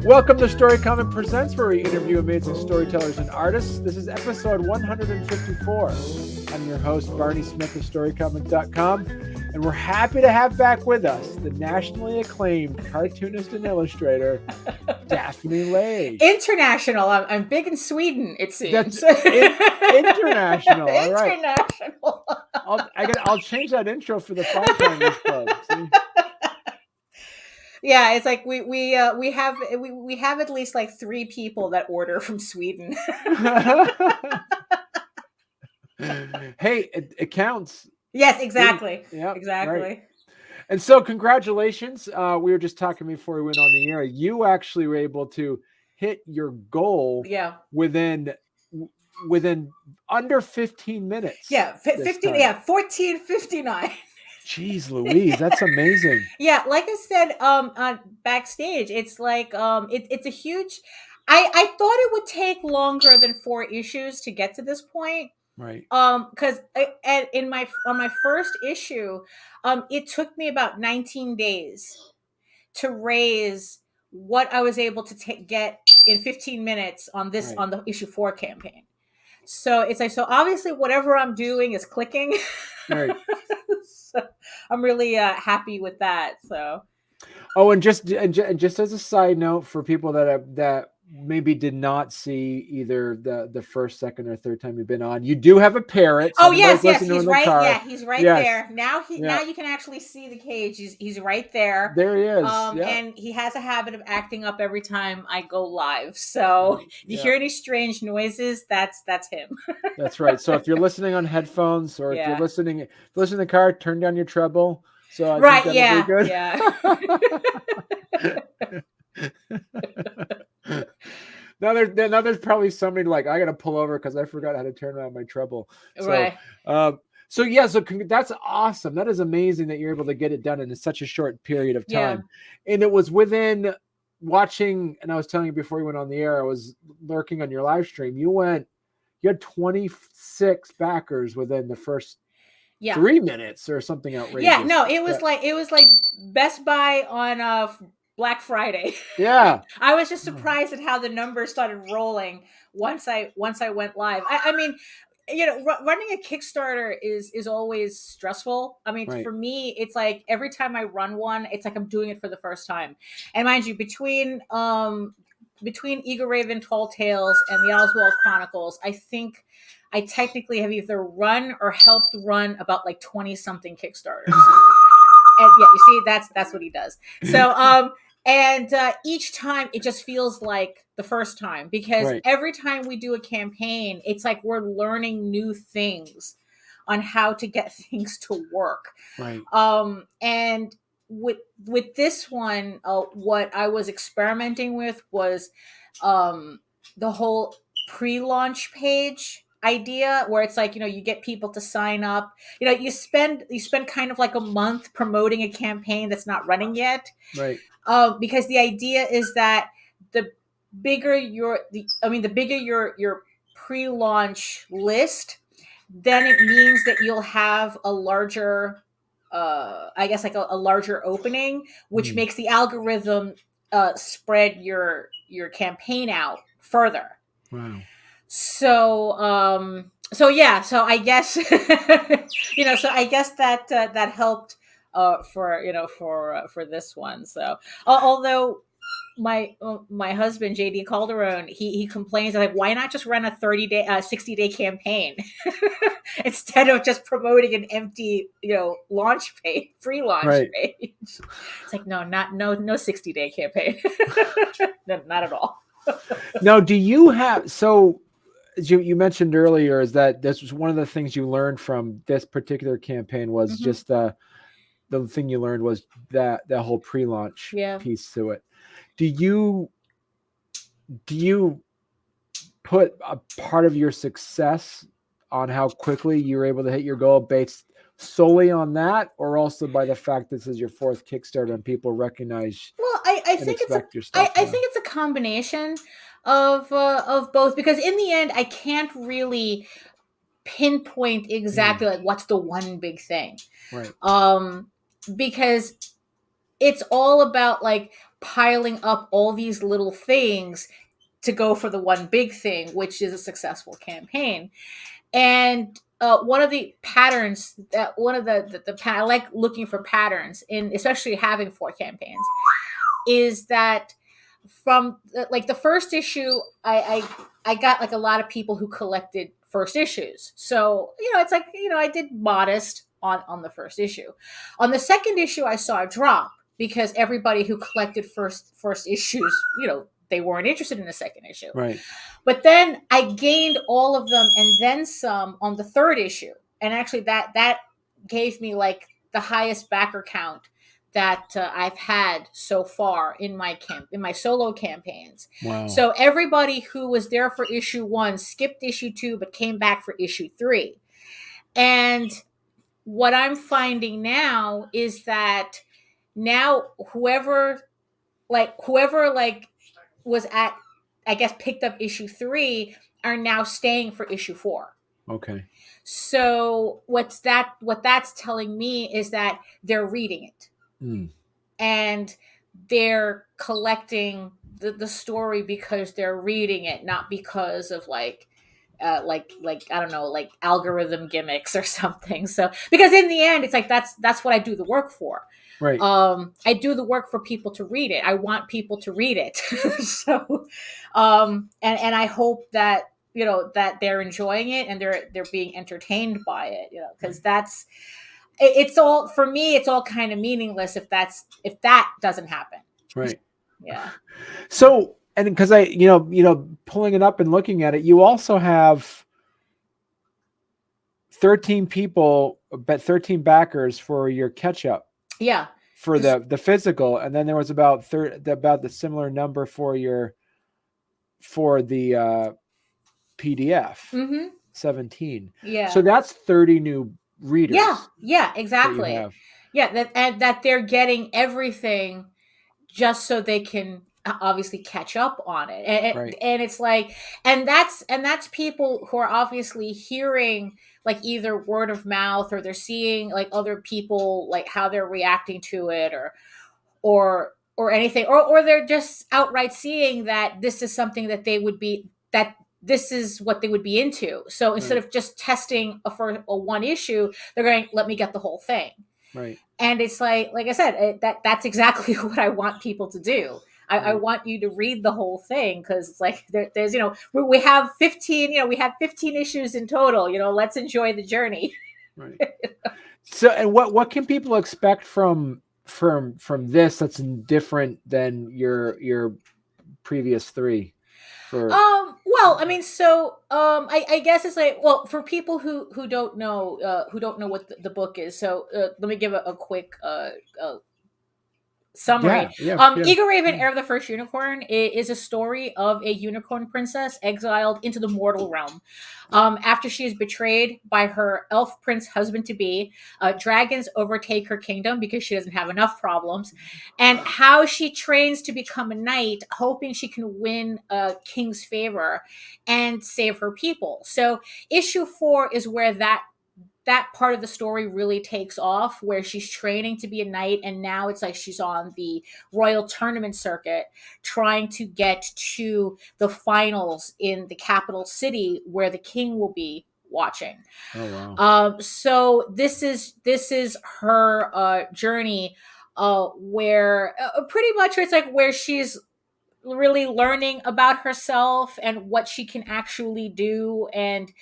Welcome to Storycomic Presents, where we interview amazing storytellers and artists. This is episode 154. I'm your host, Barney Smith of Storycomic.com, and we're happy to have back with us the nationally acclaimed cartoonist and illustrator, Daphne Lage. International. I'm big in Sweden, it seems. That's international. All right. International. I'll change that intro for the Five Timers Club. See? Yeah, it's like we have at least like 3 people that order from Sweden. Hey, it counts. Yes, exactly. Yeah, exactly. Right. And so congratulations. We were just talking before we went on the air. You actually were able to hit your goal within under 15 minutes. Yeah, 15. Yeah, 14:59. Jeez Louise, that's amazing. Yeah, like I said, on backstage, it's like it's a huge. I thought it would take longer than 4 issues to get to this point. Right. Because on my first issue, it took me about 19 days to raise what I was able to get in 15 minutes on this on the issue 4 campaign. So it's like, so obviously whatever I'm doing is clicking. Right. So I'm really happy with that. So. Oh, and just as a side note for people that maybe did not see either the first, second, or third time you've been on, you do have a parrot. So yes, he's right. Yeah, he's right there. Now now you can actually see the cage. He's right there. There he is. And he has a habit of acting up every time I go live. So if you hear any strange noises, that's him. That's right. So if you're listening on headphones, or if you're listening in the car, turn down your treble. So I think that'll be good. Now there's probably somebody like, I got to pull over because I forgot how to turn on my treble. So, right. So that's awesome. That is amazing that you're able to get it done in such a short period of time. Yeah. And it was within watching, and I was telling you before we went on the air, I was lurking on your live stream. You had 26 backers within the first 3 minutes or something outrageous. Yeah, no, it was like Best Buy on Black Friday. Yeah. I was just surprised at how the numbers started rolling once I went live. I mean, running a Kickstarter is always stressful. I mean, for me, it's like every time I run one, it's like I'm doing it for the first time. And mind you, between Egoraven, Tall Tales, and the Oswald Chronicles, I think I technically have either run or helped run about like 20 something Kickstarters. And yeah, you see, that's what he does. So, and each time it just feels like the first time, because every time we do a campaign, it's like we're learning new things on how to get things to work. Right. And with this one, what I was experimenting with was the whole pre-launch page idea, where it's like, you get people to sign up. You spend kind of like a month promoting a campaign that's not running yet. Right. Because the idea is that the bigger your pre-launch list, then it means that you'll have a larger, I guess like a larger opening, which makes the algorithm spread your campaign out further. Wow. So I guess so I guess that helped for this one. So although my husband JD Calderon, he complains like, why not just run a 60-day campaign instead of just promoting an empty launch page, free launch page. It's like, no 60-day campaign. No, not at all. Now, do you have, so as you mentioned earlier, is that this was one of the things you learned from this particular campaign was just the thing you learned was that whole pre-launch piece to it. Do you put a part of your success on how quickly you were able to hit your goal based solely on that, or also by the fact this is your 4th Kickstarter and people recognize? Well, I think it's a combination of both, because in the end I can't really pinpoint exactly like what's the one big thing. Right. Because it's all about like piling up all these little things to go for the one big thing, which is a successful campaign. And one of the patterns that I like looking for patterns in, especially having 4 campaigns, is that from like the first issue, I got like a lot of people who collected first issues. So, it's like, I did modest on the first issue. On the second issue, I saw a drop because everybody who collected first issues, they weren't interested in the second issue. Right. But then I gained all of them and then some on the third issue. And actually that gave me like the highest backer count that I've had so far in my solo campaigns. Wow. So everybody who was there for issue 1 skipped issue 2 but came back for issue 3. And what I'm finding now is that now whoever was at, I guess, picked up issue 3 are now staying for issue 4. Okay. So what that's telling me is that they're reading it. And they're collecting the story because they're reading it, not because of like I don't know, like algorithm gimmicks or something. So because in the end, it's like that's what I do the work for. Right. I do the work for people to read it. I want people to read it. So, and I hope that that they're enjoying it and they're being entertained by it. Because it's all, for me, it's all kind of meaningless if that doesn't happen. Right. Yeah. So, and because I, pulling it up and looking at it, you also have 13 people, but 13 backers for your catch up. Yeah. For the physical, and then there was about the similar number for the PDF. 17. Yeah. So that's 30 new readers. Yeah, exactly. That they're getting everything just so they can obviously catch up on it. And it's like, and that's people who are obviously hearing like either word of mouth, or they're seeing like other people, like how they're reacting to it, or anything, or they're just outright seeing that this is something that this is what they would be into. So instead of just testing a one issue, they're going, let me get the whole thing. Right. And it's like I said, that's exactly what I want people to do. I want you to read the whole thing, because it's like there's we have 15 issues in total. Let's enjoy the journey. Right. So, and what can people expect from this that's different than your previous 3? Well, I mean, so I guess it's like, well, for people who don't know what the book is. So let me give a quick summary. Egoraven, Heir of the First Unicorn is a story of a unicorn princess exiled into the mortal realm. After she is betrayed by her elf prince husband-to-be, dragons overtake her kingdom because she doesn't have enough problems, and how she trains to become a knight, hoping she can win a king's favor and save her people. So issue 4 is where that part of the story really takes off, where she's training to be a knight, and now it's like she's on the royal tournament circuit trying to get to the finals in the capital city where the king will be watching. Oh, wow. So this is her journey, where pretty much it's like where she's really learning about herself and what she can actually do, and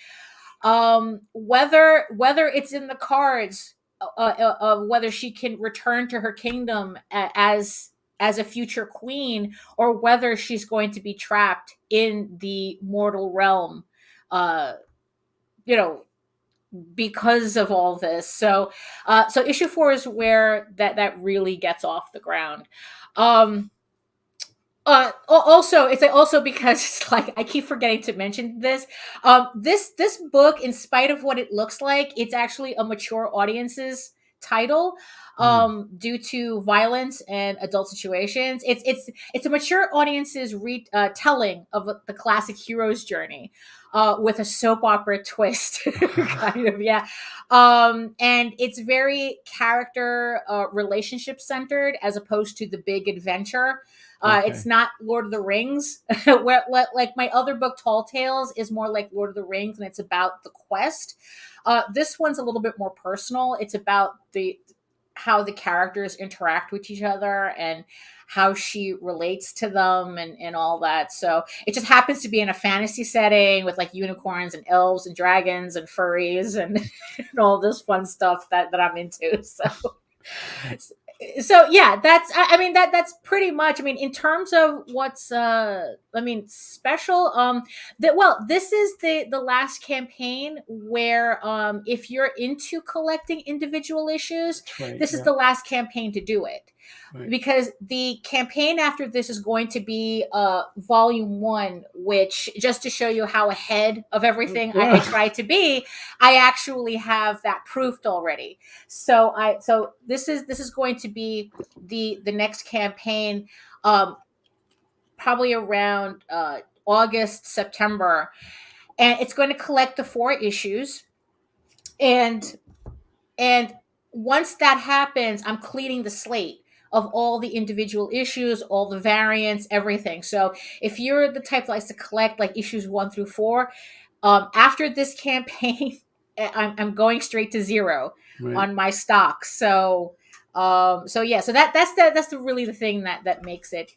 whether it's in the cards of whether she can return to her kingdom as a future queen, or whether she's going to be trapped in the mortal realm, because of all this. So issue 4 is where that really gets off the ground. Also, it's also because it's like I keep forgetting to mention this. This book, in spite of what it looks like, it's actually a mature audience's title. due to violence and adult situations. It's a mature audience's telling of the classic hero's journey, with a soap opera twist, kind of, yeah. And it's very character relationship centered as opposed to the big adventure. It's not Lord of the Rings, where like my other book, Tall Tales, is more like Lord of the Rings, and it's about the quest. This one's a little bit more personal. It's about how the characters interact with each other and how she relates to them and all that. So it just happens to be in a fantasy setting with like unicorns and elves and dragons and furries and, and all this fun stuff that I'm into. So yeah, I mean that's pretty much, I mean, in terms of what's special, this is the last campaign where if you're into collecting individual issues, this is the last campaign to do it. Because the campaign after this is going to be volume 1, which, just to show you how ahead of everything I try to be, I actually have that proofed already. So this is going to be the next campaign, probably around August, September, and it's going to collect the 4 issues, and once that happens, I'm cleaning the slate of all the individual issues, all the variants, everything. So if you're the type that likes to collect like issues 1 through 4, after this campaign, I'm going straight to 0 on my stock. So that's really the thing that makes it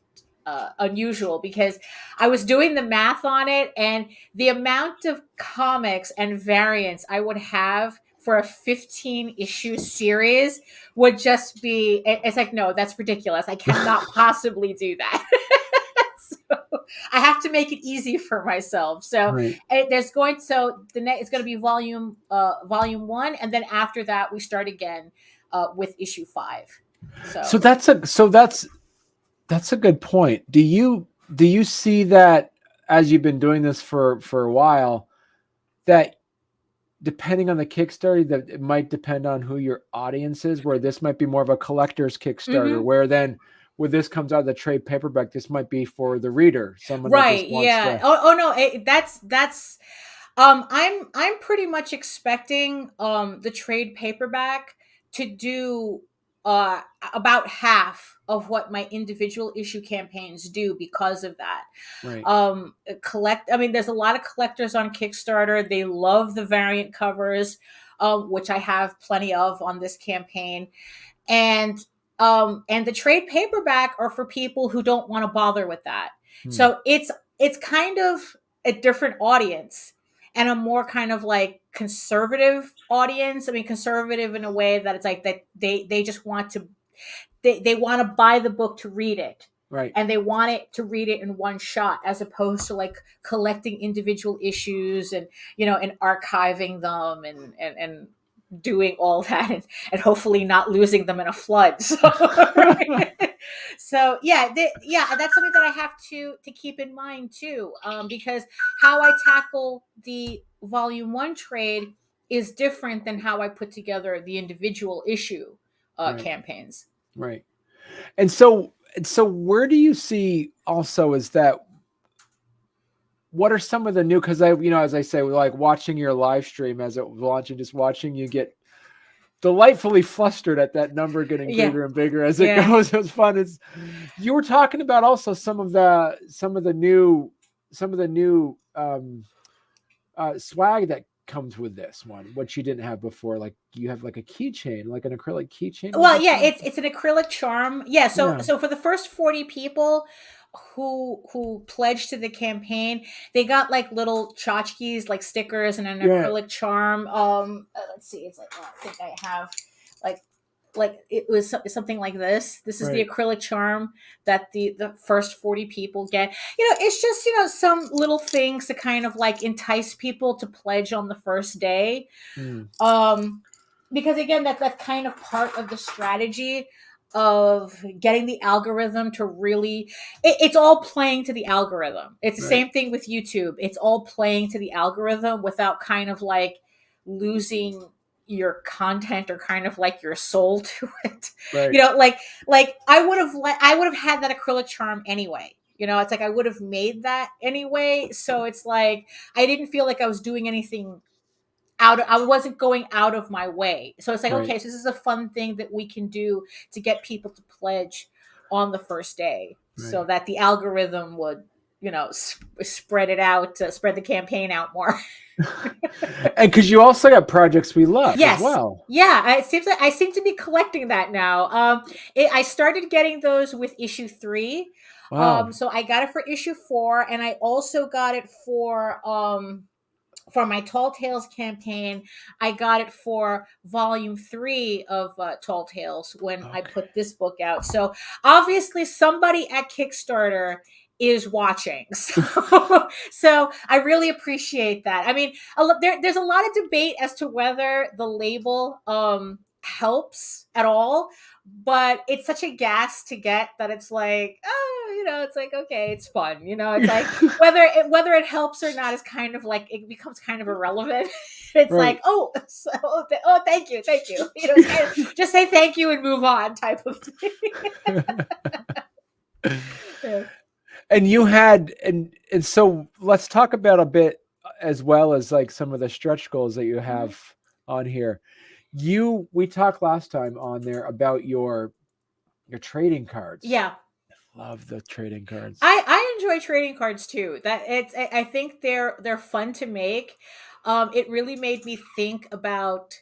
unusual, because I was doing the math on it, and the amount of comics and variants I would have for a 15 issue series would just be, it's like, no, that's ridiculous. I cannot possibly do that. So I have to make it easy for myself. So it's going to be volume 1. And then after that, we start again with issue 5. So that's a good point. Do you see that, as you've been doing this for a while, that depending on the Kickstarter, that it might depend on who your audience is, where this might be more of a collector's Kickstarter, where then when this comes out of the trade paperback, this might be for the reader, someone that just wants to... Oh no, that's I'm pretty much expecting the trade paperback to do about half of what my individual issue campaigns do because of that. There's a lot of collectors on Kickstarter. They love the variant covers, which I have plenty of on this campaign. And the trade paperback are for people who don't want to bother with that. So it's kind of a different audience, and a more kind of like conservative audience. I mean, conservative in a way that it's like that they just want to, they want to buy the book to read it. And they want it to read it in one shot, as opposed to like collecting individual issues and, and archiving them and doing all that and hopefully not losing them in a flood. So that's something that I have to keep in mind too, because how I tackle the volume 1 trade is different than how I put together the individual issue campaigns. And so where do you see also is that, what are some of the new, because as I say, like watching your live stream as it was launching, just watching you get delightfully flustered at that number getting bigger and bigger as it goes. It was fun. You were talking about also some of the new swag that comes with this one, what you didn't have before. Like you have like a keychain, like an acrylic keychain. Well, it's an acrylic charm. So for the first 40 people who pledged to the campaign, they got like little tchotchkes, like stickers, and an acrylic charm. Let's see, it's like, I think I have like it was something like this. This is the acrylic charm that the first 40 people get. It's just some little things to kind of like entice people to pledge on the first day. Because again, that's kind of part of the strategy of getting the algorithm to really, it's all playing to the algorithm. It's the same thing with YouTube. It's all playing to the algorithm without kind of like losing your content or kind of like your soul to it. Right. Like I would have had that acrylic charm anyway. It's like I would have made that anyway. So it's like I didn't feel like I was doing anything I wasn't going out of my way. So it's like, Right. okay, so this is a fun thing that we can do to get people to pledge on the first day, so that the algorithm would, spread it out, spread the campaign out more. And because you also got projects we love as well. Yeah, it seems like I seem to be collecting that now. I started getting those with issue 3. Wow. So I got it for issue 4, and I also got it for my Tall Tales campaign. I got it for volume 3 of Tall Tales when I put this book out. So obviously somebody at Kickstarter is watching. So I really appreciate that. I mean, there's a lot of debate as to whether the label helps at all, but it's such a gas to get that it's like, it's like, okay, it's fun. It's like whether it helps or not is kind of like, it becomes kind of irrelevant. It's like, thank you. It's kind of, just say thank you and move on type of thing. Yeah. And you had, and so let's talk about a bit as well as like some of the stretch goals that you have on here. We talked last time on there about your trading cards. Yeah. I love the trading cards. I enjoy trading cards too. I think they're fun to make. It really made me think about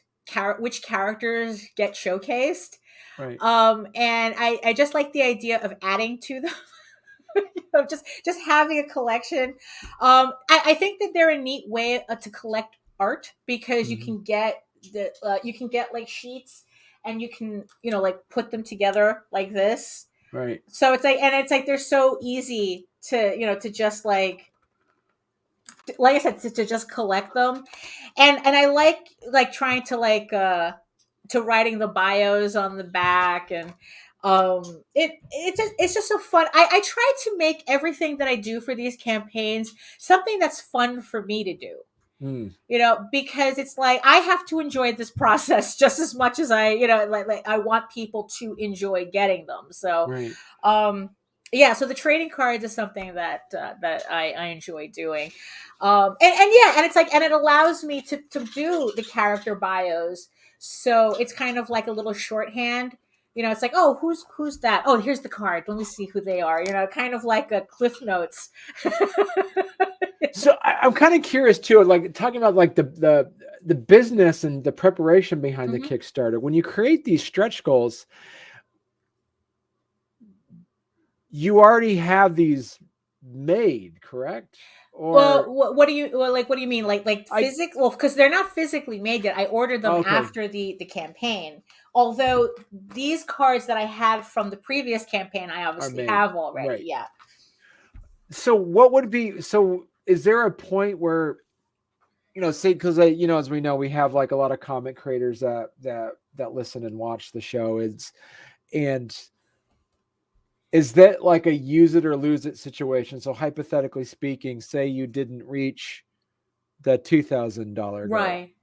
which characters get showcased. Right. And I just like the idea of adding to them. Just having a collection. I think that they're a neat way to collect art, because you can get like sheets, and you can like put them together like this. Right. So it's like they're so easy to to just like I said, to just collect them, and I like trying to to writing the bios on the back, and it's just so fun. I try to make everything that I do for these campaigns something that's fun for me to do. Because it's like I have to enjoy this process just as much as I like I want people to enjoy getting them. So so the trading cards is something that I enjoy doing. And it's like, and it allows me to do the character bios. So it's kind of like a little shorthand. It's like, oh, who's that? Oh, here's the card. Let me see who they are. Kind of like a Cliff Notes. So I'm kind of curious too, like talking about like the business and the preparation behind the Kickstarter. When you create these stretch goals, you already have these made, correct? Or what do you mean? Like physical? Well, because they're not physically made yet. I ordered them after the campaign. Although these cards that I had from the previous campaign, I obviously have already. Right. Yeah. So what would be, so is there a point where, say, because as we know, we have like a lot of comic creators that listen and watch the show, and is that like a use it or lose it situation? So hypothetically speaking, say you didn't reach the $2,000 goal. Right.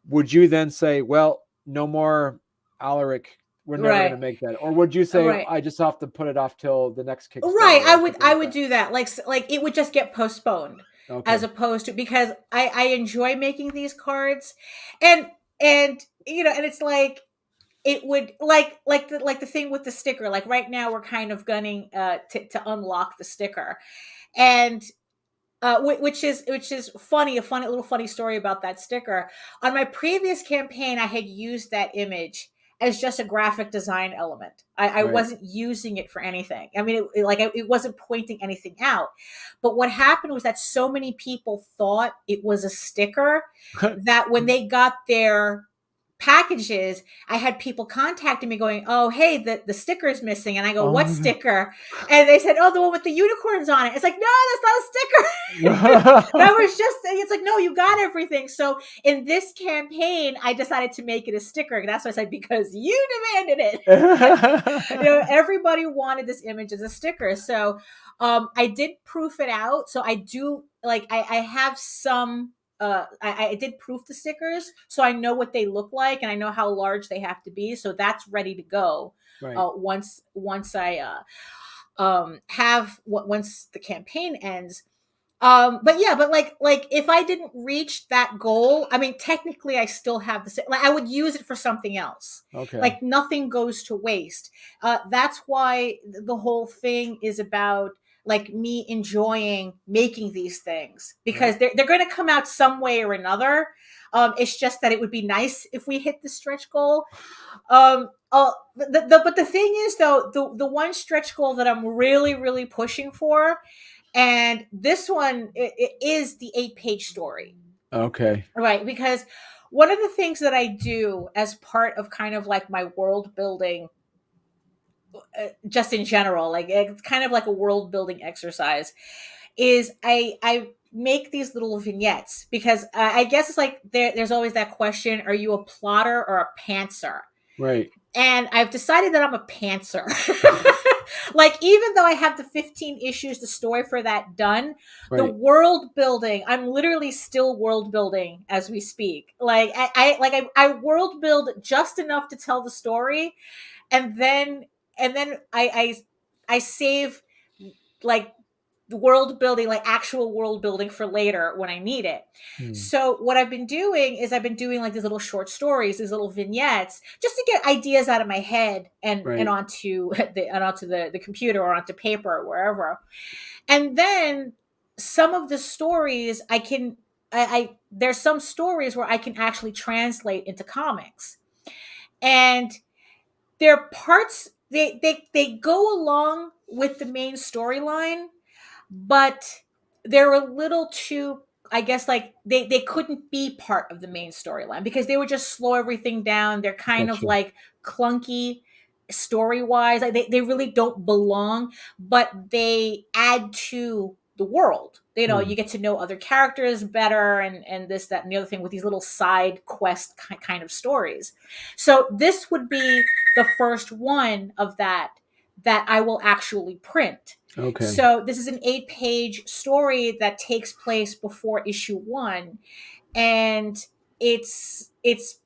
Would you then say, well, no more Alaric, we're never going to make that? Or would you say, I just have to put it off till the next Kickstarter? Right. I would do that. Like it would just get postponed, as opposed to, because I enjoy making these cards, and it's like, it would like the thing with the sticker. Like right now we're kind of gunning to unlock the sticker, and which is funny. A funny story about that sticker. On my previous campaign, I had used that image as just a graphic design element. I wasn't using it for anything. I mean, it wasn't pointing anything out. But what happened was that so many people thought it was a sticker that when they got their packages, I had people contacting me going, oh, hey, the sticker is missing. And I go, what sticker? And they said, oh, the one with the unicorns on it. It's like, no, that's not a sticker. That was just, it's like, no, you got everything. So in this campaign, I decided to make it a sticker. And that's why I said, because you demanded it. Everybody wanted this image as a sticker. So I did proof it out. So I do, like, I have some I did proof the stickers, so I know what they look like and I know how large they have to be. So that's ready to go. Right. Once I once the campaign ends. But yeah, but like if I didn't reach that goal, I mean, technically I still have the, like, I would use it for something else. Okay. Like nothing goes to waste. That's why the whole thing is about like me enjoying making these things, because they're going to come out some way or another. It's just that it would be nice if we hit the stretch goal. But the thing is though, the one stretch goal that I'm really pushing for, and this one it is the 8-page story. Okay. Right, because one of the things that I do as part of kind of like my world building, just in general, like it's kind of like a world building exercise, is I make these little vignettes, because I guess it's like there's always that question: are you a plotter or a pantser? Right. And I've decided that I'm a pantser. Like, even though I have the 15 issues, the story for that done, the world building, I'm literally still world building as we speak. Like I world build just enough to tell the story, and then I save like the world building, like actual world building, for later when I need it. So what I've been doing is I've been doing like these little short stories, these little vignettes, just to get ideas out of my head and onto the computer or onto paper or wherever. And then some of the stories I there's some stories where I can actually translate into comics. And they're parts, they go along with the main storyline, but they're a little too, I guess, like they couldn't be part of the main storyline because they would just slow everything down. They're kind of like clunky story wise. Like they really don't belong, but they add to the world. You know, you get to know other characters better, and this, that, and the other thing with these little side quest kind of stories. So this would be the first one of that I will actually print. Okay. So this is an 8-page story that takes place before issue 1, and it's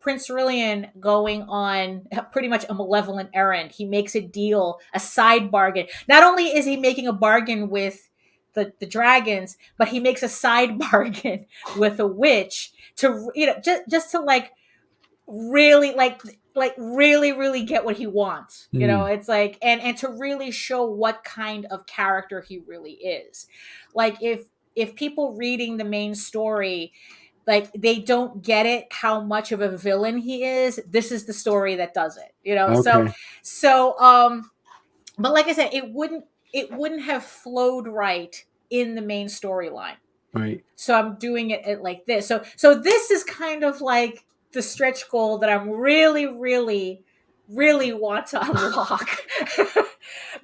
Prince Aurelian going on pretty much a malevolent errand. He makes a deal, a side bargain. Not only is he making a bargain with the dragons, but he makes a side bargain with a witch to, you know, just to like really really get what he wants. You know, it's like, and to really show what kind of character he really is. Like if people reading the main story, like they don't get it how much of a villain he is, this is the story that does it, you know. Okay. So but like I said, it wouldn't have flowed right in the main storyline. Right. So I'm doing it like this. So this is kind of like the stretch goal that I'm really want to unlock.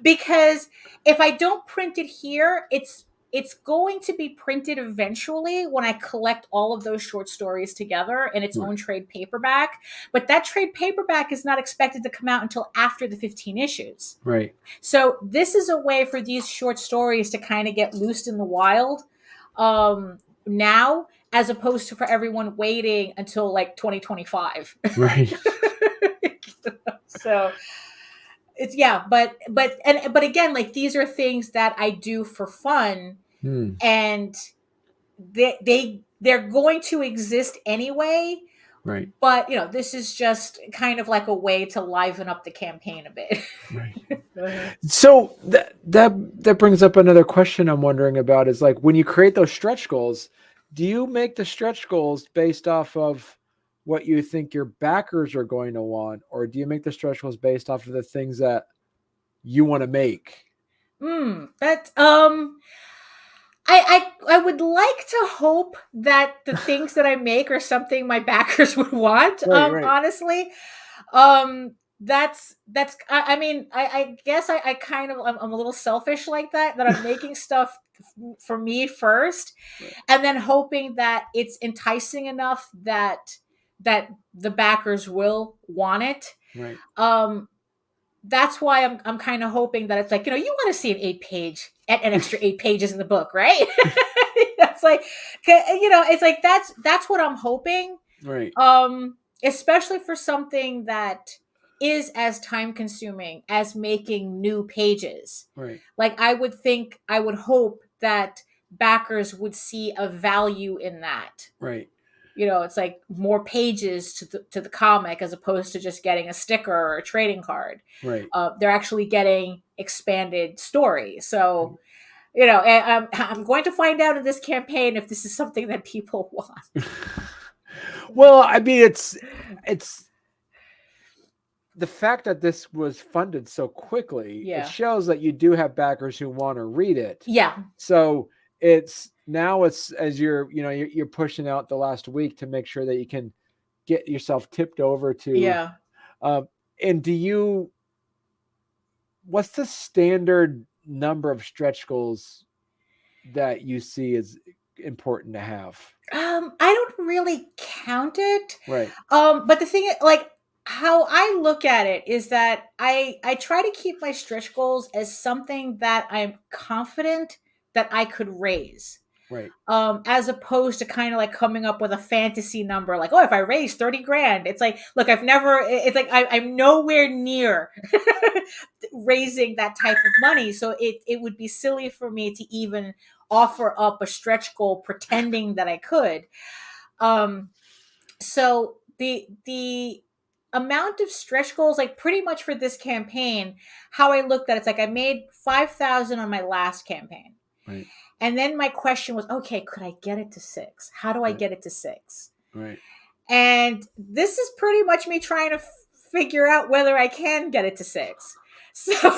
Because if I don't print it here, it's going to be printed eventually when I collect all of those short stories together in its own trade paperback. But that trade paperback is not expected to come out until after the 15 issues. Right. So this is a way for these short stories to kind of get loosed in the wild now, as opposed to for everyone waiting until like 2025. Right. So it's, but again, like these are things that I do for fun, and they're going to exist anyway. Right. But you know, this is just kind of like a way to liven up the campaign a bit. Right. So that brings up another question I'm wondering about, is like, when you create those stretch goals, do you make the stretch goals based off of what you think your backers are going to want, or do you make the stretch goals based off of the things that you want to make? That I would like to hope that the things that I make are something my backers would want. Right. Honestly, that's I mean, I guess I kind of, I'm a little selfish like that I'm making stuff for me first, and then hoping that it's enticing enough that the backers will want it. Right. That's why I'm kind of hoping that it's like, you know, you want to see an 8-page, an extra 8 pages in the book, right? That's like, it's like that's what I'm hoping. Right. Especially for something that is as time consuming as making new pages. Right. Like I would hope that backers would see a value in that. Right. It's like more pages to the comic as opposed to just getting a sticker or a trading card. Right. They're actually getting expanded story. So, and I'm going to find out in this campaign if this is something that people want. Well, I mean, it's the fact that this was funded so quickly. Yeah. It shows that you do have backers who want to read it. Yeah. So it's as you're pushing out the last week to make sure that you can get yourself tipped over to. Yeah. And what's the standard number of stretch goals that you see as important to have? I don't really count it. Right. But the thing is, like, how I look at it is that I try to keep my stretch goals as something that I'm confident that I could raise. Right. As opposed to kind of like coming up with a fantasy number, like, oh, if I raise 30 grand, it's like, look, it's like I'm nowhere near raising that type of money. So it would be silly for me to even offer up a stretch goal pretending that I could. So the amount of stretch goals, like pretty much for this campaign, how I looked at it's like I made 5,000 on my last campaign. Right. And then my question was, okay, could I get it to 6? How do I get it to 6? Right. And this is pretty much me trying to figure out whether I can get it to 6. So,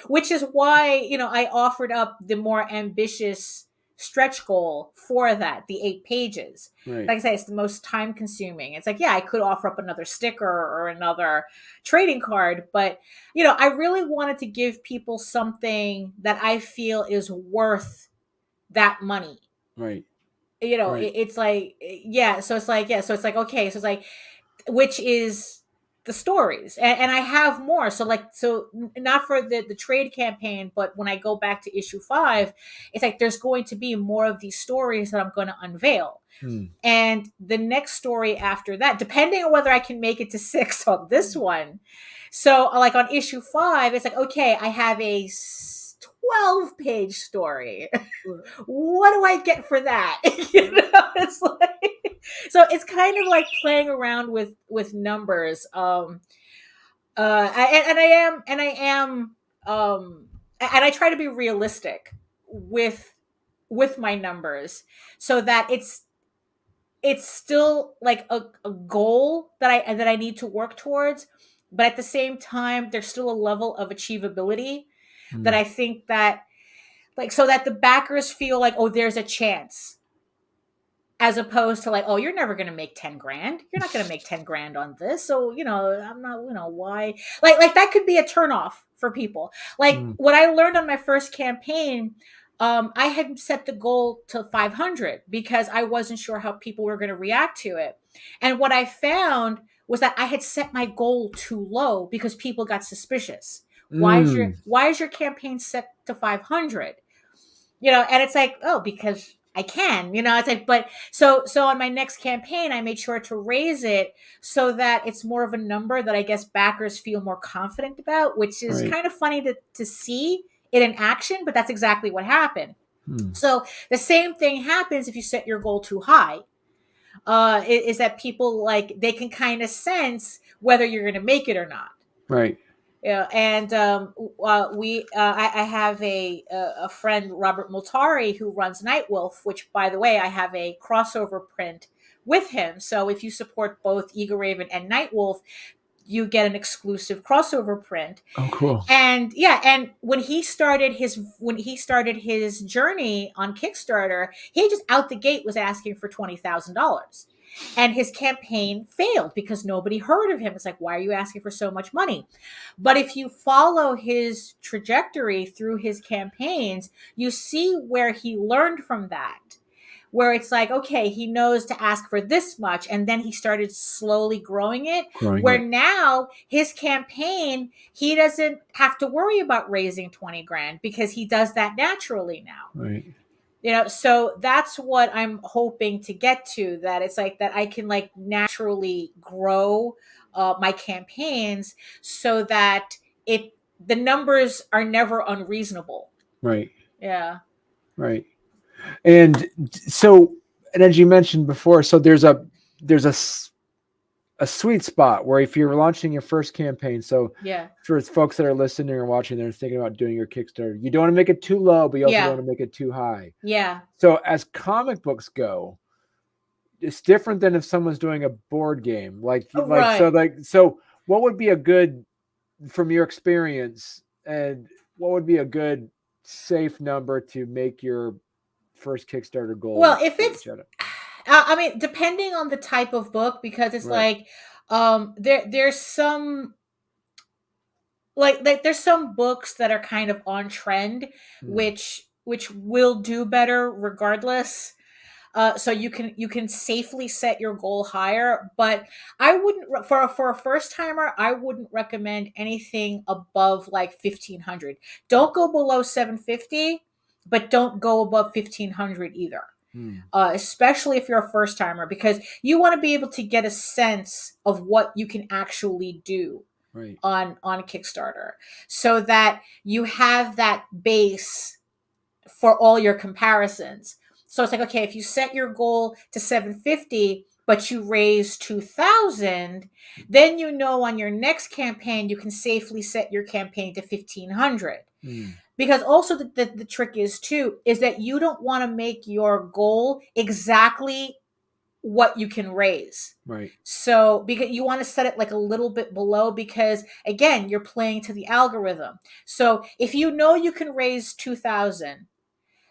which is why, I offered up the more ambitious stretch goal for that, the 8 pages. Right. Like I said, it's the most time consuming. It's like, yeah, I could offer up another sticker or another trading card, but, I really wanted to give people something that I feel is worth that money. Right. Right. It's like, yeah. So it's like, okay. So it's like, which is the stories. And I have more. So not for the trade campaign, but when I go back to issue 5, it's like, there's going to be more of these stories that I'm going to unveil. And the next story after that, depending on whether I can make it to 6 on this one. So like on issue 5, it's like, okay, I have a 12-page story. What do I get for that? It's like, so it's kind of like playing around with numbers. And I try to be realistic with my numbers so that it's still like a goal that I need to work towards, but at the same time, there's still a level of achievability that I think that, like, so that the backers feel like, oh, there's a chance, as opposed to like, oh, you're never going to make 10 grand. You're not going to make 10 grand on this. So, I'm not, why? Like that could be a turnoff for people. Like what I learned on my first campaign, I had set the goal to 500 because I wasn't sure how people were going to react to it. And what I found was that I had set my goal too low because people got suspicious. Why is your campaign set to 500? And it's like, oh, because I can, it's like, but so on my next campaign, I made sure to raise it so that it's more of a number that I guess backers feel more confident about, which is kind of funny to see it in action, but that's exactly what happened. So the same thing happens if you set your goal too high. Is that people like they can kind of sense whether you're going to make it or not. Right. Yeah, and I have a friend, Robert Multari, who runs Nightwolf, which, by the way, I have a crossover print with him. So if you support both Egoraven and Nightwolf, you get an exclusive crossover print. Oh, cool! And yeah, and when he started his journey on Kickstarter, he just out the gate was asking for $20,000. And his campaign failed because nobody heard of him. It's like, why are you asking for so much money? But if you follow his trajectory through his campaigns, you see where he learned from that. Where it's like, okay, he knows to ask for this much. And then he started slowly growing it. Now his campaign, he doesn't have to worry about raising 20 grand because he does that naturally now. Right. So that's what I'm hoping to get to, that it's like that I can like naturally grow my campaigns so that the numbers are never unreasonable. Right. Yeah. Right. And so, and as you mentioned before, so there's a sweet spot where if you're launching your first campaign, so Yeah. for folks that are listening or watching, they're thinking about doing your Kickstarter, you don't want to make it too low, but you also don't want to make it too high. Yeah. So as comic books go, it's different than if someone's doing a board game. So what would be a good, from your experience, and what would be a good safe number to make your first Kickstarter goal? Well, if it's, I mean, depending on the type of book, because it's right. there's some like there's some books that are kind of on trend, which will do better regardless. So you can safely set your goal higher, but I wouldn't, for a first timer, I wouldn't recommend anything above like 1,500. Don't go below 750, but don't go above 1,500 either. Especially if you're a first timer, because you want to be able to get a sense of what you can actually do on Kickstarter, so that you have that base for all your comparisons. So it's like, okay, if you set your goal to 750, but you raise 2,000, then on your next campaign, you can safely set your campaign to 1,500. Because also the trick is that you don't want to make your goal exactly what you can raise. Right. So because you want to set it like a little bit below, because again, you're playing to the algorithm. So if you can raise 2,000,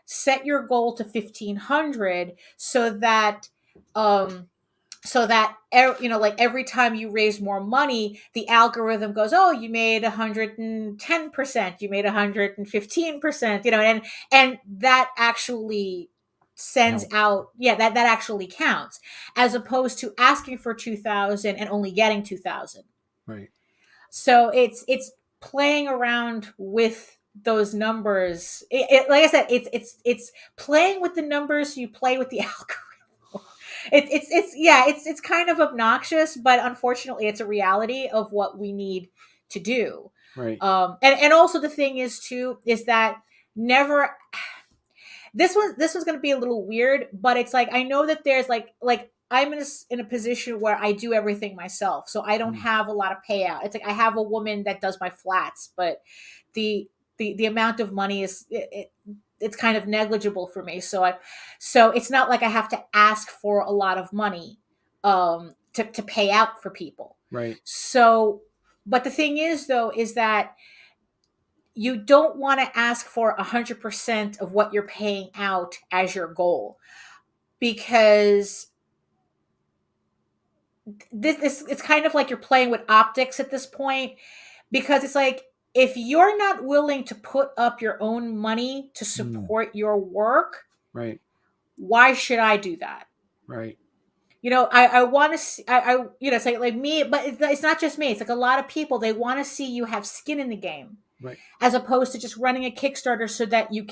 set your goal to 1,500, so that like every time you raise more money, the algorithm goes, oh, you made 110%, you made 115%, and that actually sends out, that actually counts, as opposed to asking for 2,000 and only getting 2,000. Right. So it's playing around with those numbers. Like I said, it's playing with the numbers. You play with the algorithm. It's kind of obnoxious, but unfortunately, it's a reality of what we need to do. Right. And also the thing is that never. This was going to be a little weird, but it's like I know that there's like I'm in a position where I do everything myself, so I don't have a lot of payout. It's like I have a woman that does my flats, but the amount of money is it's kind of negligible for me. So it's not like I have to ask for a lot of money to pay out for people. Right. So, but the thing is though, is that you don't want to ask for 100% of what you're paying out as your goal, because this it's kind of like you're playing with optics at this point, because it's like, if you're not willing to put up your own money to support your work, right, why should I do that? Right. I want to see, it's like me, but it's not just me. It's like a lot of people, they want to see you have skin in the game. Right. As opposed to just running a Kickstarter so that you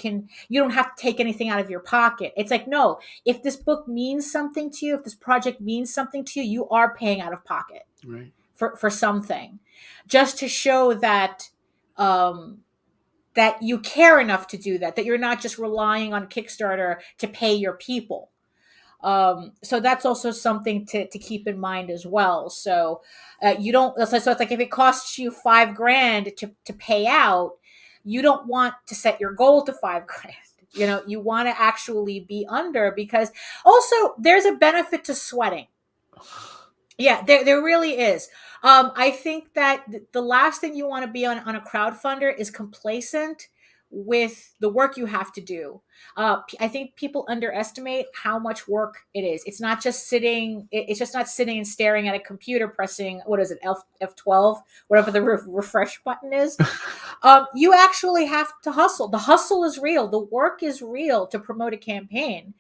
don't have to take anything out of your pocket. It's like, no, if this book means something to you, if this project means something to you, you are paying out of pocket, right, for something, just to show that that you care enough to do that you're not just relying on Kickstarter to pay your people. So that's also something to keep in mind as well. So you don't, so it's like if it costs you $5,000 to pay out, you don't want to set your goal to $5,000. You want to actually be under, because also there's a benefit to sweating. Yeah, there really is. I think that the last thing you want to be on a crowdfunder is complacent with the work you have to do. I think people underestimate how much work it is. It's not just sitting. It's just not sitting and staring at a computer pressing, what is it, F12, whatever the refresh button is. You actually have to hustle. The hustle is real. The work is real to promote a campaign,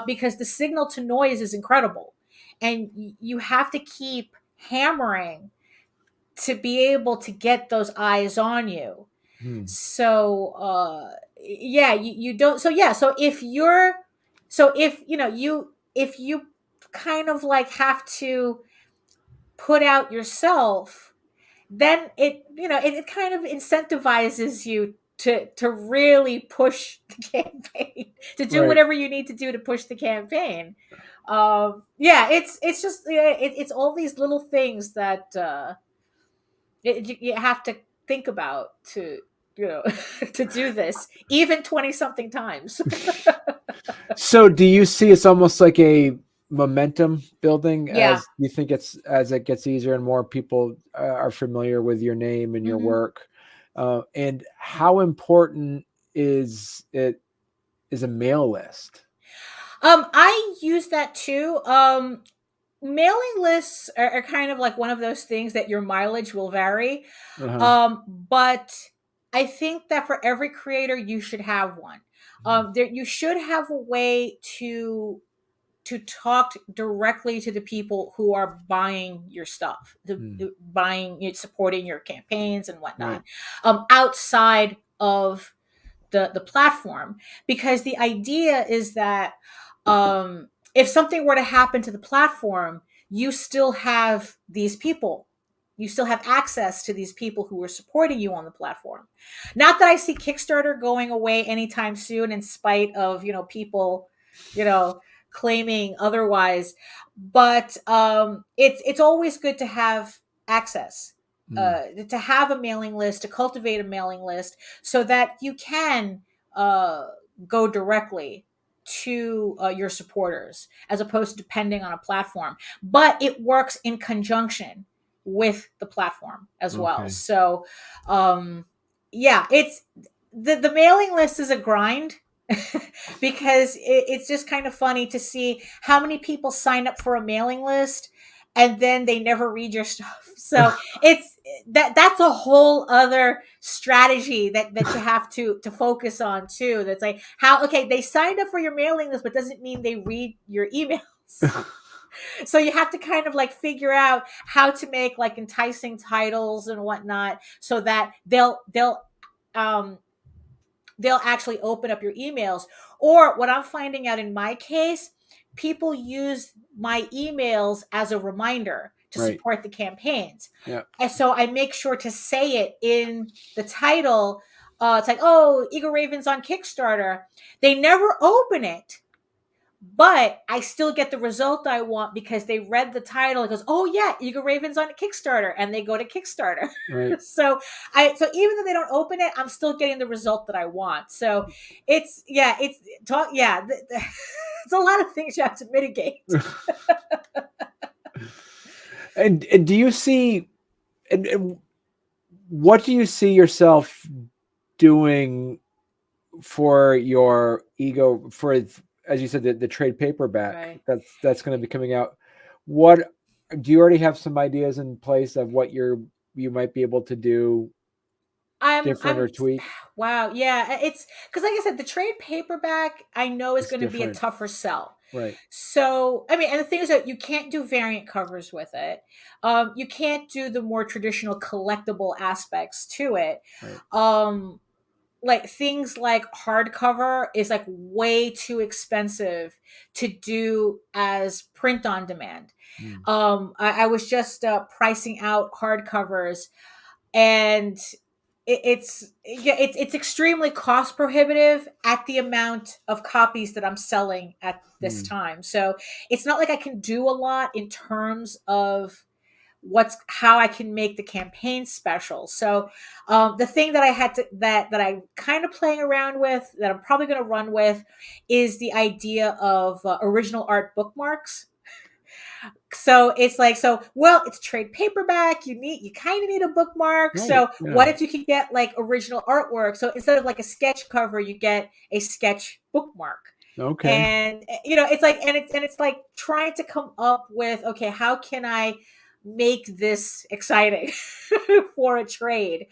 because the signal to noise is incredible. And you have to keep hammering to be able to get those eyes on you. So yeah, you don't. So yeah, so if you're, so if if you kind of like have to put out yourself, then it kind of incentivizes you to really push the campaign, to do Right. whatever you need to do to push the campaign. Yeah, it's just, it's all these little things that you have to think about to, to do this, even 20 something times. So do you see it's almost like a momentum building Yeah. as you think it's as it gets easier and more people are familiar with your name and your Hmm. work? And how important is it is a mail list? I use that too. Mailing lists are kind of like one of those things that your mileage will vary. Uh-huh. But I think that for every creator, you should have one. There, you should have a way to talk directly to the people who are buying your stuff, Mm. buying it, supporting your campaigns and whatnot, Right. outside of the platform, because the idea is that if something were to happen to the platform, you still have these people, you still have access to these people who are supporting you on the platform. Not that I see Kickstarter going away anytime soon, in spite of people you know claiming otherwise, but it's always good to have access, Mm. to have a mailing list, to cultivate a mailing list, so that you can uh, go directly to your supporters, as opposed to depending on a platform. But it works in conjunction with the platform as well. Okay. So, yeah, it's the mailing list is a grind. Because it's just kind of funny to see how many people sign up for a mailing list and then they never read your stuff. So it's that's a whole other strategy that you have to focus on too. That's like, how, okay, they signed up for your mailing list, but doesn't mean they read your emails. So you have to kind of like figure out how to make like enticing titles and whatnot, so that um they'll actually open up your emails. Or what I'm finding out in my case, people use my emails as a reminder to Right. support the campaigns. Yeah. And so I make sure to say it in the title. It's like, oh, Egoraven's on Kickstarter. They never open it, but I still get the result I want because they read the title. It goes, oh yeah, Egoraven's on Kickstarter, and they go to Kickstarter. Right. So even though they don't open it, I'm still getting the result that I want. So it's talk, yeah, it's a lot of things you have to mitigate. And do you see and what do you see yourself doing for your ego for, as you said, the trade paperback Right. that's going to be coming out? What do you already have some ideas in place of what you might be able to do different I'm or tweak? Wow, yeah, it's because, like I said, the trade paperback I know is It's going to be a different. tougher sell. Right. So, I mean, and the thing is that you can't do variant covers with it. You can't do the more traditional collectible aspects to it. Right. Like things like hardcover is like way too expensive to do as print on demand. Mm. I was just pricing out hardcovers, and it's extremely cost prohibitive at the amount of copies that I'm selling at this Mm. time. So it's not like I can do a lot in terms of how I can make the campaign special. So the thing that I had to that I'm kind of playing around with, that I'm probably going to run with, is the idea of original art bookmarks. So it's like, so well, it's trade paperback, you kind of need a bookmark. Right. So Yeah. what if you could get like original artwork? So instead of like a sketch cover, you get a sketch bookmark. Okay. And it's like, and it's like trying to come up with, okay, how can I make this exciting for a trade?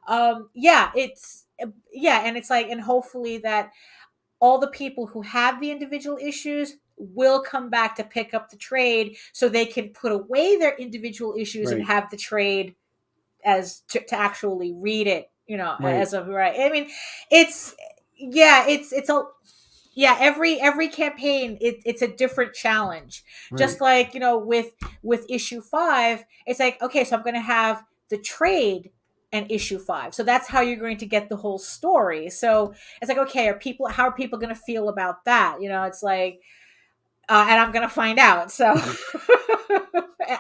Yeah, and it's like, and hopefully that all the people who have the individual issues will come back to pick up the trade, so they can put away their individual issues and Right. have the trade as to actually read it, Right. as of right. I mean, it's yeah, it's a yeah, every campaign it's a different challenge. Right. Just like, with issue 5, it's like, okay, so I'm going to have the trade and issue 5. So that's how you're going to get the whole story. So it's like, okay, how are people going to feel about that? It's like, and I'm going to find out. So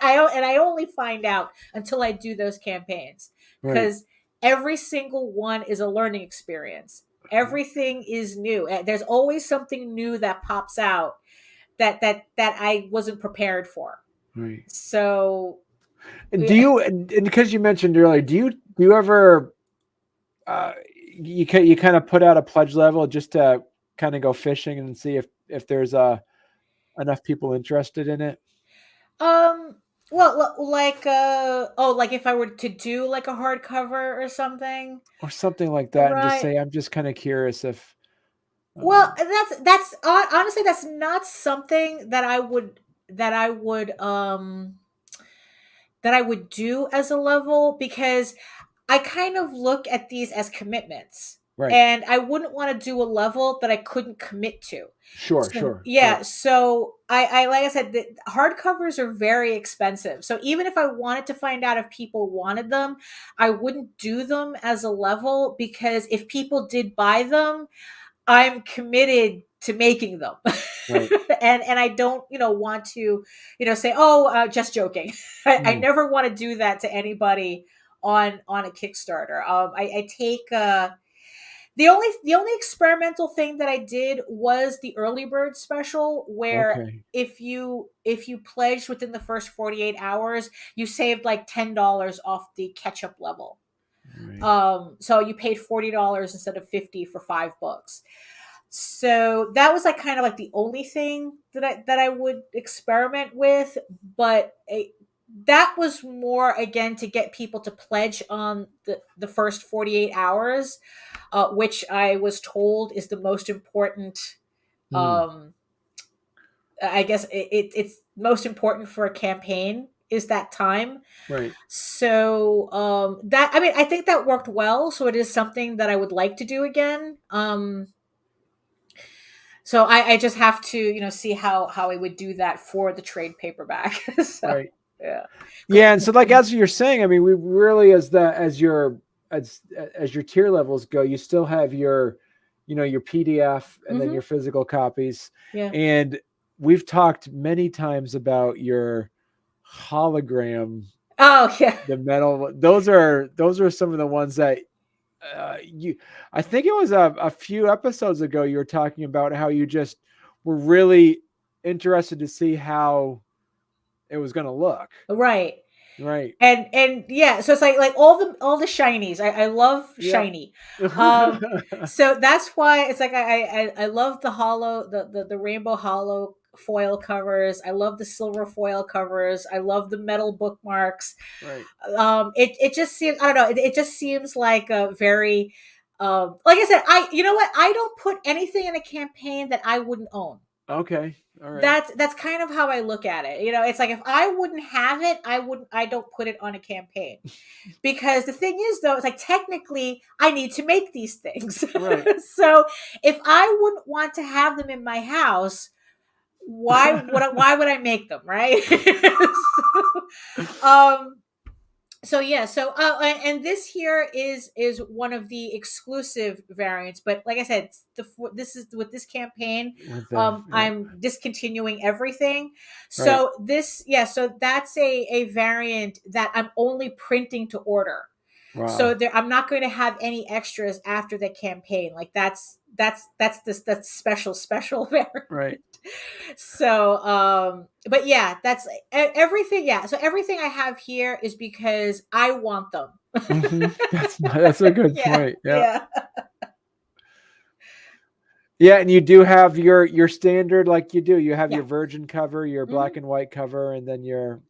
I only find out until I do those campaigns, Right. because every single one is a learning experience. Everything is new. There's always something new that pops out that I wasn't prepared for. Right. So And do you, and because you mentioned earlier, do you ever, uh, you kind of put out a pledge level just to kind of go fishing and see if there's enough people interested in it? well, like like if I were to do like a hardcover or something, Or something like that, and just right? say, I'm just kind of curious if, Well, um, honestly, that's not something that I would do as a level, because I kind of look at these as commitments. right. And I wouldn't want to do a level that I couldn't commit to. Sure, So sure. Yeah. yeah, so I like I said, the hardcovers are very expensive. So even if I wanted to find out if people wanted them, I wouldn't do them as a level, because if people did buy them, I'm committed to making them. Right. And I don't, want to, say, oh, just joking. I Mm, never want to do that to anybody on a Kickstarter. I take the only experimental thing that I did was the early bird special, where okay. if you pledged within the first 48 hours, you saved like $10 off the catch-up level. Right. So you paid $40 instead of 50 for 5 books. So that was like kind of like the only thing that I would experiment with, but that was more again to get people to pledge on the first 48 hours, which I was told is the most important. Mm, um I guess it's most important for a campaign, is that time. right. So that, I mean, I think that worked well, so it is something that I would like to do again. So I just have to, see how I would do that for the trade paperback. So Right. yeah. Yeah, and so like as you're saying, I mean, we really as your tier levels go, you still have your PDF and then Hmm. your physical copies. Yeah. And we've talked many times about your hologram, Oh yeah. the metal. Those are some of the ones that you I think it was a few episodes ago you were talking about how you just were really interested to see how it was going to look. Right. Right. And yeah, so it's like all the shinies. I love Yep. shiny. Um, so that's why it's like I love the hollow, the rainbow hollow foil covers. I love the silver foil covers. I love the metal bookmarks. Right. It just seems, I don't know, it just seems like a very, like I said, you know what, I don't put anything in a campaign that I wouldn't own. Okay. All right. That's kind of how I look at it. It's like, if I wouldn't have it, I don't put it on a campaign. Because the thing is, though, it's like, technically I need to make these things. Right. So if I wouldn't want to have them in my house, why would I make them, right? um so yeah, so and this here is one of the exclusive variants, but like I said, this is with this campaign. With the yeah. I'm discontinuing everything. Right. So so that's a variant that I'm only printing to order. So Wow. I'm not going to have any extras after the campaign. Like that's special variant. Right. So but yeah, that's everything. Yeah, so everything I have here is because I want them. That's a good Yeah. point. Yeah. Yeah. Yeah, and you do have your standard, like you do. You have Yeah. your virgin cover, your Hmm. black and white cover, and then your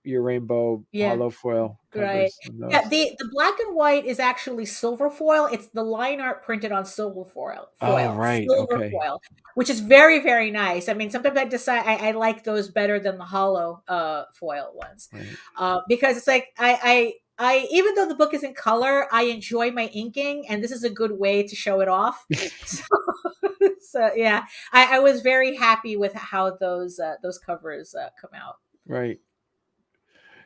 rainbow Yeah. hollow foil Right. covers and Yeah, those. the black and white is actually silver foil. It's the line art printed on Oh, right. silver Okay. foil, which is very, very nice. I mean, sometimes I decide I like those better than the hollow foil ones. Right. Because it's like even though the book is in color, I enjoy my inking, and this is a good way to show it off. So, so yeah, I was very happy with how those covers come out. Right.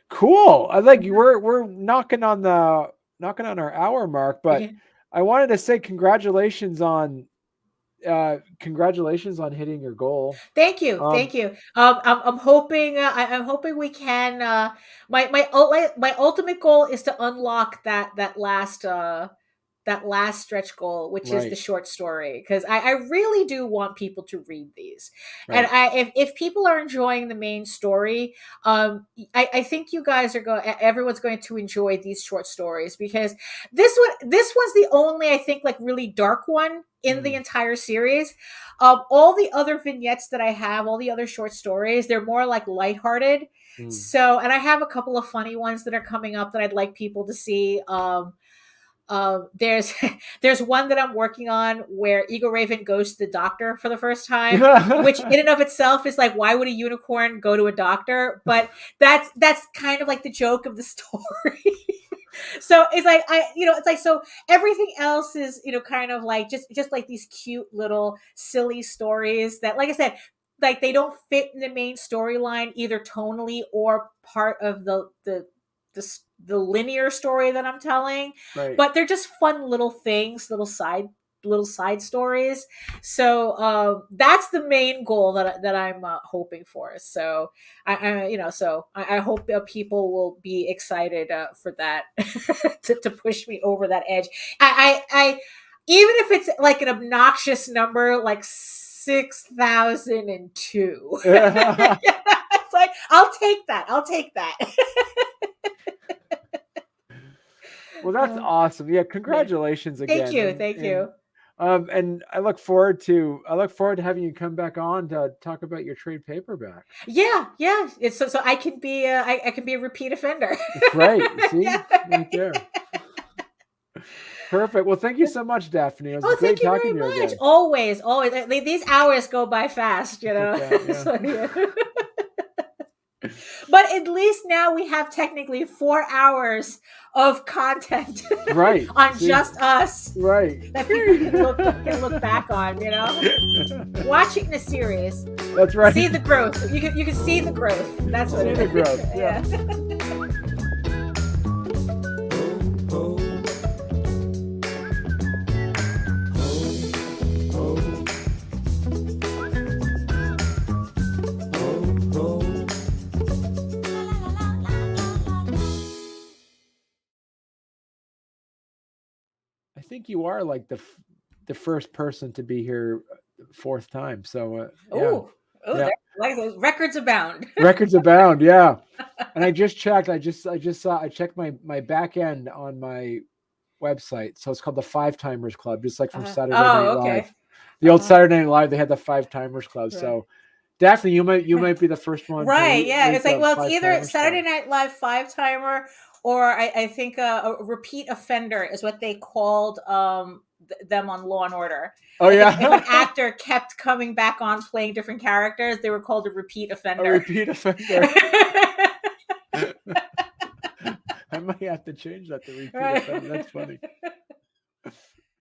Cool. I like you. We're knocking on our hour mark, but Yeah. I wanted to say congratulations on hitting your goal. Thank you, thank you. I'm hoping I'm hoping we can. My ultimate goal is to unlock that last stretch goal, which is the Right. short story, because I really do want people to read these. And Right. if people are enjoying the main story, I think you guys everyone's going to enjoy these short stories, because this one's the only, I think, like really dark one in the entire series. All the other vignettes that I have, all the other short stories, they're more like lighthearted. So, and I have a couple of funny ones that are coming up that I'd like people to see. There's there's one that I'm working on where Egoraven goes to the doctor for the first time, which in and of itself is like, why would a unicorn go to a doctor? But that's kind of like the joke of the story. So it's like, it's like, so everything else is, kind of like just like these cute little silly stories that, like I said, like they don't fit in the main storyline either tonally or part of the linear story that I'm telling, Right. but they're just fun little things, little side stories. So that's the main goal that I'm hoping for. So I hope people will be excited for that to push me over that edge. I even if it's like an obnoxious number like 6,002. It's like, I'll take that. Well, that's awesome. Yeah, congratulations again. Thank you. And I look forward to having you come back on to talk about your trade paperback. Yeah. It's so I can be I can be a repeat offender. That's right. See, Yeah. right there. Perfect. Well, thank you so much, Daphne. It was great talking to you again. Always. These hours go by fast, Yeah. So, yeah. But at least now we have technically 4 hours of content, right, on just us, right, that people can look back on. Watch it in a series. That's right. See the growth. You can see the growth. That's what it is. See the growth. Yeah. I think you are like the first person to be here 4th time. So yeah. Like records abound. Records abound. Yeah. And I just checked. I checked my back end on my website. So it's called the 5 Timers Club, just like from Saturday Night Live. The old Saturday Night Live, they had the 5 Timers Club. Right. So Daphne, you might be the first one. Right. Yeah. It's like, well, it's either Saturday Night Live 5 timer, or I think a repeat offender is what they called them on Law and Order. Oh, yeah. If an actor kept coming back on playing different characters, they were called a repeat offender. A repeat offender. I might have to change that to repeat offender. That's funny.